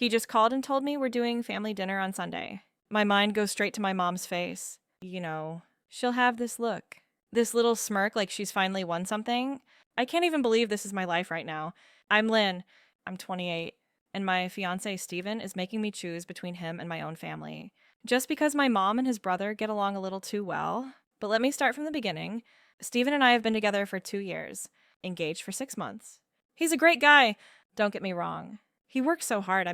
He just called and told me we're doing family dinner on Sunday. My mind goes straight to my mom's face. She'll have this look. This little smirk like she's finally won something. I can't even believe this is my life right now. I'm Lynn. I'm 28. And my fiancé, Steven, is making me choose between him and my own family. Just because my mom and his brother get along a little too well. But let me start from the beginning. Steven and I have been together for 2 years, engaged for 6 months. He's a great guy, don't get me wrong. He works so hard,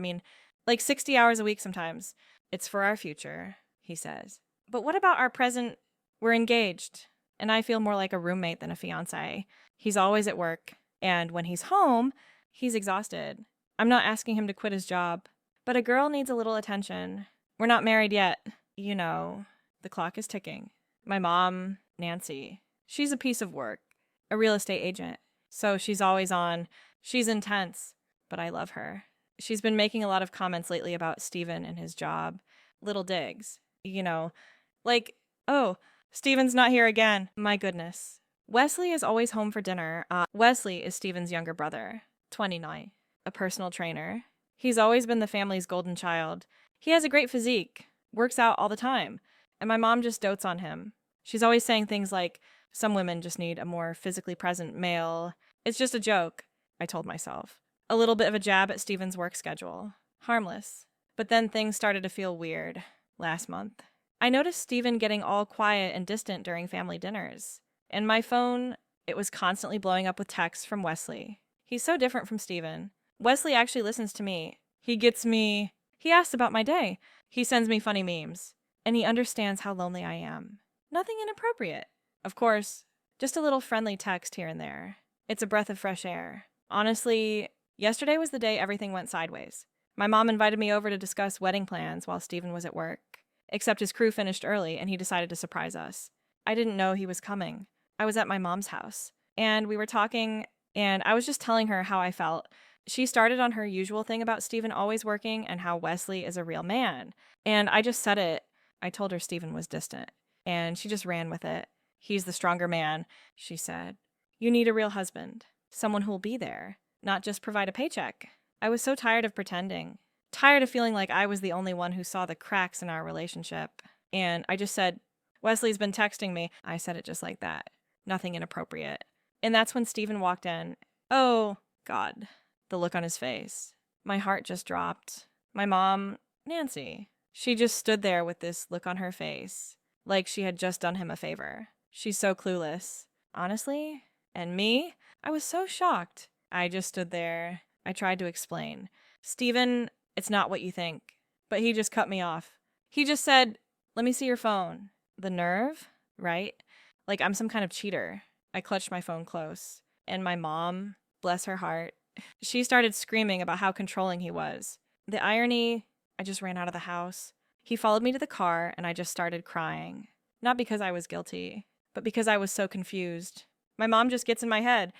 like 60 hours a week sometimes. It's for our future, he says. But what about our present? We're engaged, and I feel more like a roommate than a fiancé. He's always at work, and when he's home, he's exhausted. I'm not asking him to quit his job, but a girl needs a little attention. We're not married yet. The clock is ticking. My mom, Nancy, she's a piece of work, a real estate agent. So she's always on. She's intense, but I love her. She's been making a lot of comments lately about Steven and his job. Little digs. Like, oh, Steven's not here again. My goodness. Wesley is always home for dinner. Wesley is Steven's younger brother, 29, a personal trainer. He's always been the family's golden child. He has a great physique, works out all the time, and my mom just dotes on him. She's always saying things like, some women just need a more physically present male. It's just a joke, I told myself. A little bit of a jab at Steven's work schedule. Harmless. But then things started to feel weird last month. I noticed Steven getting all quiet and distant during family dinners. And my phone, it was constantly blowing up with texts from Wesley. He's so different from Steven. Wesley actually listens to me. He asks about my day. He sends me funny memes. And he understands how lonely I am. Nothing inappropriate. Of course, just a little friendly text here and there. It's a breath of fresh air. Honestly, yesterday was the day everything went sideways. My mom invited me over to discuss wedding plans while Steven was at work. Except his crew finished early and he decided to surprise us. I didn't know he was coming. I was at my mom's house. And we were talking, and I was just telling her how I felt. She started on her usual thing about Steven always working and how Wesley is a real man. And I just said it. I told her Steven was distant. And she just ran with it. He's the stronger man, she said. You need a real husband. Someone who'll be there, not just provide a paycheck. I was so tired of pretending. Tired of feeling like I was the only one who saw the cracks in our relationship. And I just said, Wesley's been texting me. I said it just like that. Nothing inappropriate. And that's when Steven walked in. Oh, God. The look on his face. My heart just dropped. My mom, Nancy, she just stood there with this look on her face, like she had just done him a favor. She's so clueless. Honestly, and me, I was so shocked. I just stood there. I tried to explain. Steven, it's not what you think. But he just cut me off. He just said, let me see your phone. The nerve, right? Like I'm some kind of cheater. I clutched my phone close. And my mom, bless her heart, she started screaming about how controlling he was. The irony, I just ran out of the house. He followed me to the car and I just started crying. Not because I was guilty, but because I was so confused. My mom just gets in my head.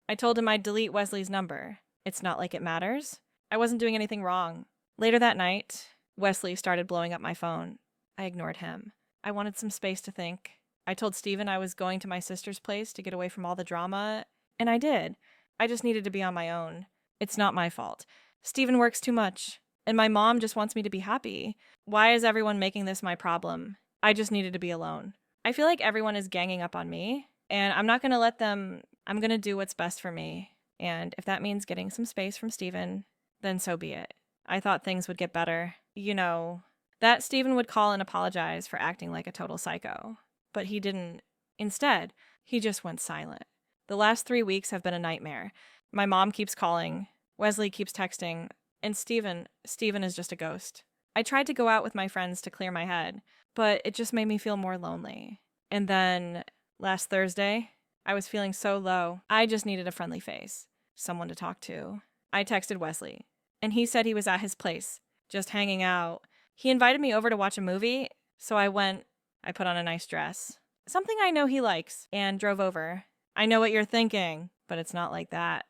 I told him I'd delete Wesley's number. It's not like it matters. I wasn't doing anything wrong. Later that night, Wesley started blowing up my phone. I ignored him. I wanted some space to think. I told Steven I was going to my sister's place to get away from all the drama, and I did. I just needed to be on my own. It's not my fault. Steven works too much, and my mom just wants me to be happy. Why is everyone making this my problem? I just needed to be alone. I feel like everyone is ganging up on me, and I'm not going to let them. I'm going to do what's best for me. And if that means getting some space from Steven, then so be it. I thought things would get better. That Steven would call and apologize for acting like a total psycho. But he didn't. Instead, he just went silent. The last 3 weeks have been a nightmare. My mom keeps calling, Wesley keeps texting, and Steven is just a ghost. I tried to go out with my friends to clear my head, but it just made me feel more lonely. And then, last Thursday, I was feeling so low, I just needed a friendly face, someone to talk to. I texted Wesley, and he said he was at his place, just hanging out. He invited me over to watch a movie, so I went. I put on a nice dress, something I know he likes, and drove over. I know what you're thinking, but it's not like that.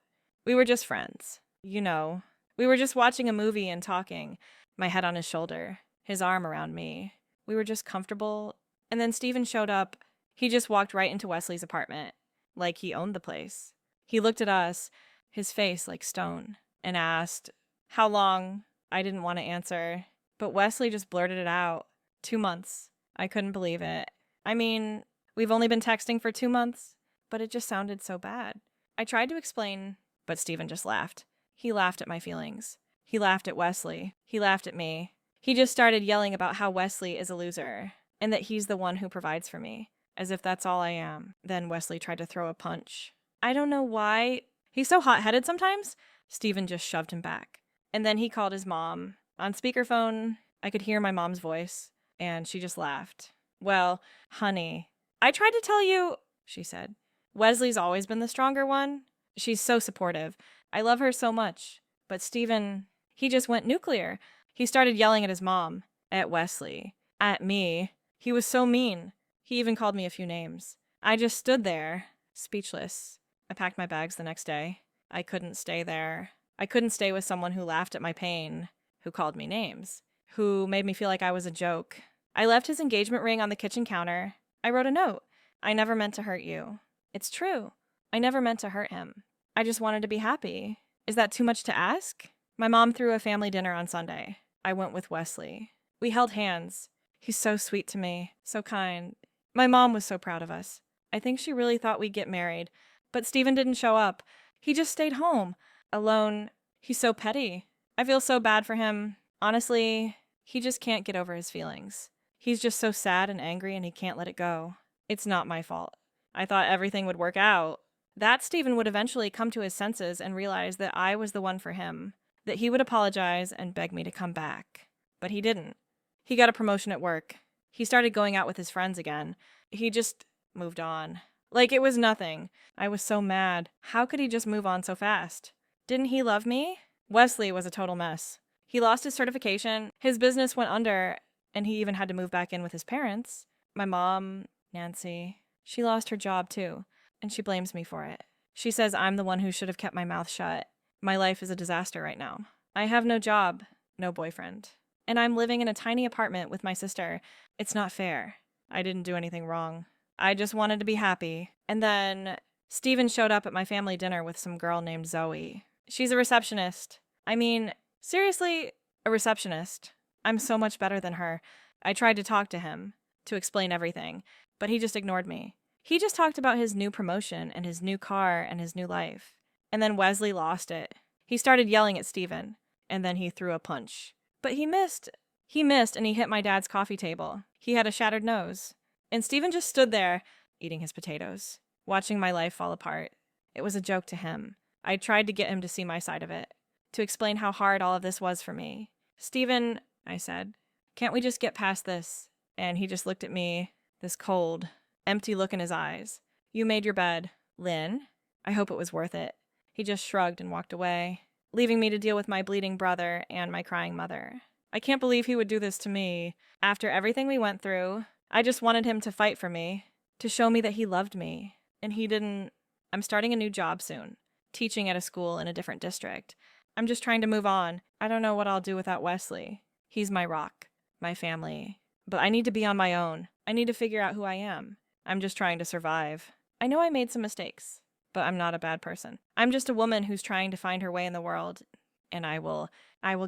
We were just friends. We were just watching a movie and talking, my head on his shoulder, his arm around me. We were just comfortable, and then Steven showed up. He just walked right into Wesley's apartment, like he owned the place. He looked at us, his face like stone, and asked, How long? I didn't want to answer. But Wesley just blurted it out. 2 months. I couldn't believe it. I mean, we've only been texting for 2 months, but it just sounded so bad. I tried to explain, but Stephen just laughed. He laughed at my feelings. He laughed at Wesley. He laughed at me. He just started yelling about how Wesley is a loser and that he's the one who provides for me, as if that's all I am. Then Wesley tried to throw a punch. I don't know why. He's so hot-headed sometimes. Stephen just shoved him back. And then he called his mom. On speakerphone, I could hear my mom's voice, and she just laughed. Well, honey, I tried to tell you, she said. Wesley's always been the stronger one. She's so supportive. I love her so much. But Stephen, he just went nuclear. He started yelling at his mom, at Wesley, at me. He was so mean. He even called me a few names. I just stood there, speechless. I packed my bags the next day. I couldn't stay there. I couldn't stay with someone who laughed at my pain, who called me names, who made me feel like I was a joke. I left his engagement ring on the kitchen counter. I wrote a note. I never meant to hurt you. It's true. I never meant to hurt him. I just wanted to be happy. Is that too much to ask? My mom threw a family dinner on Sunday. I went with Wesley. We held hands. He's so sweet to me, so kind. My mom was so proud of us. I think she really thought we'd get married. But Stephen didn't show up. He just stayed home, alone. He's so petty. I feel so bad for him. Honestly, he just can't get over his feelings. He's just so sad and angry and he can't let it go. It's not my fault. I thought everything would work out. That Stephen would eventually come to his senses and realize that I was the one for him, that he would apologize and beg me to come back. But he didn't. He got a promotion at work. He started going out with his friends again. He just moved on. Like it was nothing. I was so mad. How could he just move on so fast? Didn't he love me? Wesley was a total mess. He lost his certification, his business went under, and he even had to move back in with his parents. My mom, Nancy, she lost her job too, and she blames me for it. She says I'm the one who should have kept my mouth shut. My life is a disaster right now. I have no job, no boyfriend, and I'm living in a tiny apartment with my sister. It's not fair. I didn't do anything wrong. I just wanted to be happy. And then Stephen showed up at my family dinner with some girl named Zoe. She's a receptionist. I mean, seriously, a receptionist. I'm so much better than her. I tried to talk to him, to explain everything, but he just ignored me. He just talked about his new promotion and his new car and his new life. And then Wesley lost it. He started yelling at Stephen, and then he threw a punch. But he missed. He missed and he hit my dad's coffee table. He had a shattered nose. And Stephen just stood there, eating his potatoes, watching my life fall apart. It was a joke to him. I tried to get him to see my side of it, to explain how hard all of this was for me. Stephen, I said, can't we just get past this? And he just looked at me, this cold, empty look in his eyes. You made your bed, Lynn. I hope it was worth it. He just shrugged and walked away, leaving me to deal with my bleeding brother and my crying mother. I can't believe he would do this to me. After everything we went through, I just wanted him to fight for me, to show me that he loved me. And he didn't. I'm starting a new job soon, teaching at a school in a different district. I'm just trying to move on. I don't know what I'll do without Wesley. He's my rock, my family. But I need to be on my own. I need to figure out who I am. I'm just trying to survive. I know I made some mistakes, but I'm not a bad person. I'm just a woman who's trying to find her way in the world. And I will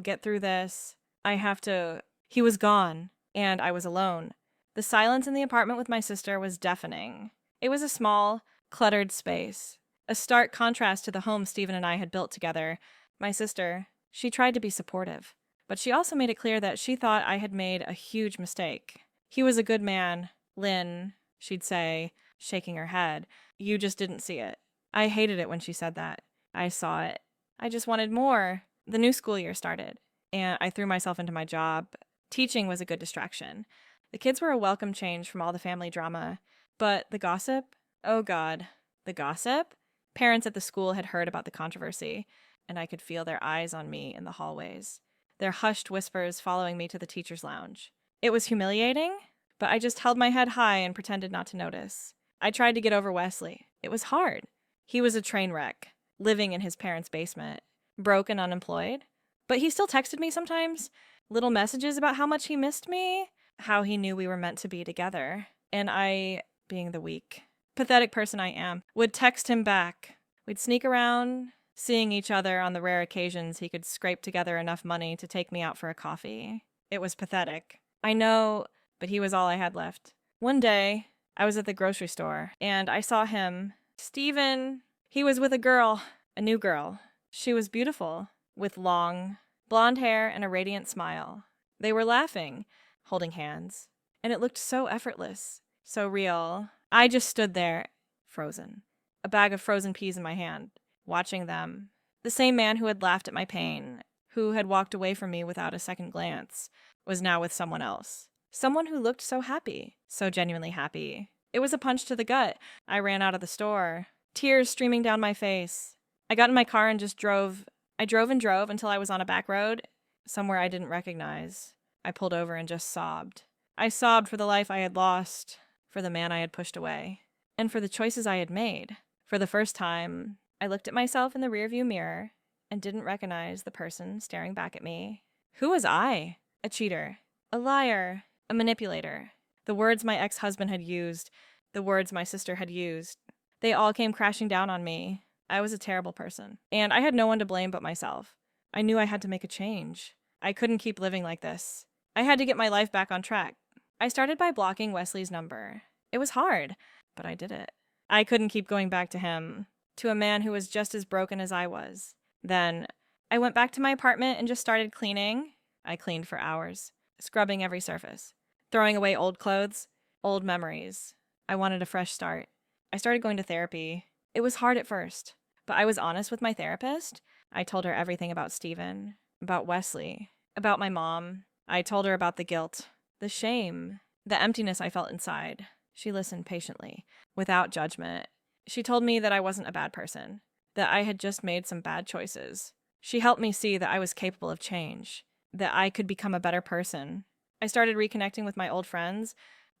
get through this. He was gone, and I was alone. The silence in the apartment with my sister was deafening. It was a small, cluttered space, a stark contrast to the home Stephen and I had built together. My sister, she tried to be supportive, but she also made it clear that she thought I had made a huge mistake. He was a good man, Lynn, she'd say, shaking her head. You just didn't see it. I hated it when she said that. I saw it. I just wanted more. The new school year started, and I threw myself into my job. Teaching was a good distraction. The kids were a welcome change from all the family drama. But the gossip? Oh God, the gossip? Parents at the school had heard about the controversy, and I could feel their eyes on me in the hallways, their hushed whispers following me to the teacher's lounge. It was humiliating, but I just held my head high and pretended not to notice. I tried to get over Wesley. It was hard. He was a train wreck, living in his parents' basement, broke and unemployed. But he still texted me sometimes, little messages about how much he missed me, how he knew we were meant to be together. And I, being the weak, pathetic person I am, would text him back. We'd sneak around, seeing each other on the rare occasions he could scrape together enough money to take me out for a coffee. It was pathetic. I know, but he was all I had left. One day, I was at the grocery store, and I saw him. Steven. He was with a girl, a new girl. She was beautiful, with long, blonde hair and a radiant smile. They were laughing, holding hands, and it looked so effortless, so real. I just stood there, frozen, a bag of frozen peas in my hand, watching them. The same man who had laughed at my pain, who had walked away from me without a second glance, was now with someone else. Someone who looked so happy, so genuinely happy. It was a punch to the gut. I ran out of the store, tears streaming down my face. I got in my car and just drove. I drove and drove until I was on a back road, somewhere I didn't recognize. I pulled over and just sobbed. I sobbed for the life I had lost, for the man I had pushed away, and for the choices I had made. For the first time, I looked at myself in the rearview mirror and didn't recognize the person staring back at me. Who was I? A cheater, a liar, a manipulator. The words my ex-husband had used, the words my sister had used, they all came crashing down on me. I was a terrible person, and I had no one to blame but myself. I knew I had to make a change. I couldn't keep living like this. I had to get my life back on track. I started by blocking Wesley's number. It was hard, but I did it. I couldn't keep going back to him, to a man who was just as broken as I was. Then, I went back to my apartment and just started cleaning. I cleaned for hours, scrubbing every surface, throwing away old clothes, old memories. I wanted a fresh start. I started going to therapy. It was hard at first, but I was honest with my therapist. I told her everything about Steven, about Wesley, about my mom. I told her about the guilt, the shame, the emptiness I felt inside. She listened patiently, without judgment. She told me that I wasn't a bad person, that I had just made some bad choices. She helped me see that I was capable of change, that I could become a better person. I started reconnecting with my old friends,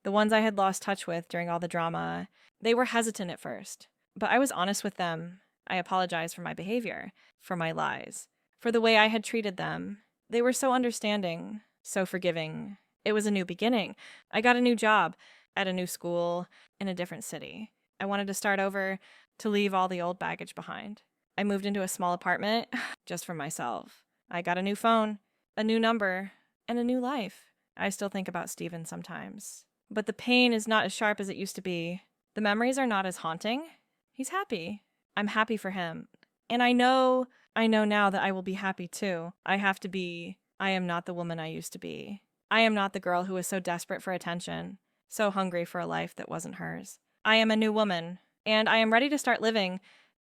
the ones I had lost touch with during all the drama. They were hesitant at first, but I was honest with them. I apologized for my behavior, for my lies, for the way I had treated them. They were so understanding, so forgiving. It was a new beginning. I got a new job, at a new school, in a different city. I wanted to start over, to leave all the old baggage behind. I moved into a small apartment, just for myself. I got a new phone, a new number, and a new life. I still think about Steven sometimes. But the pain is not as sharp as it used to be. The memories are not as haunting. He's happy. I'm happy for him. And I know now that I will be happy too. I am not the woman I used to be. I am not the girl who was so desperate for attention, so hungry for a life that wasn't hers. I am a new woman, and I am ready to start living,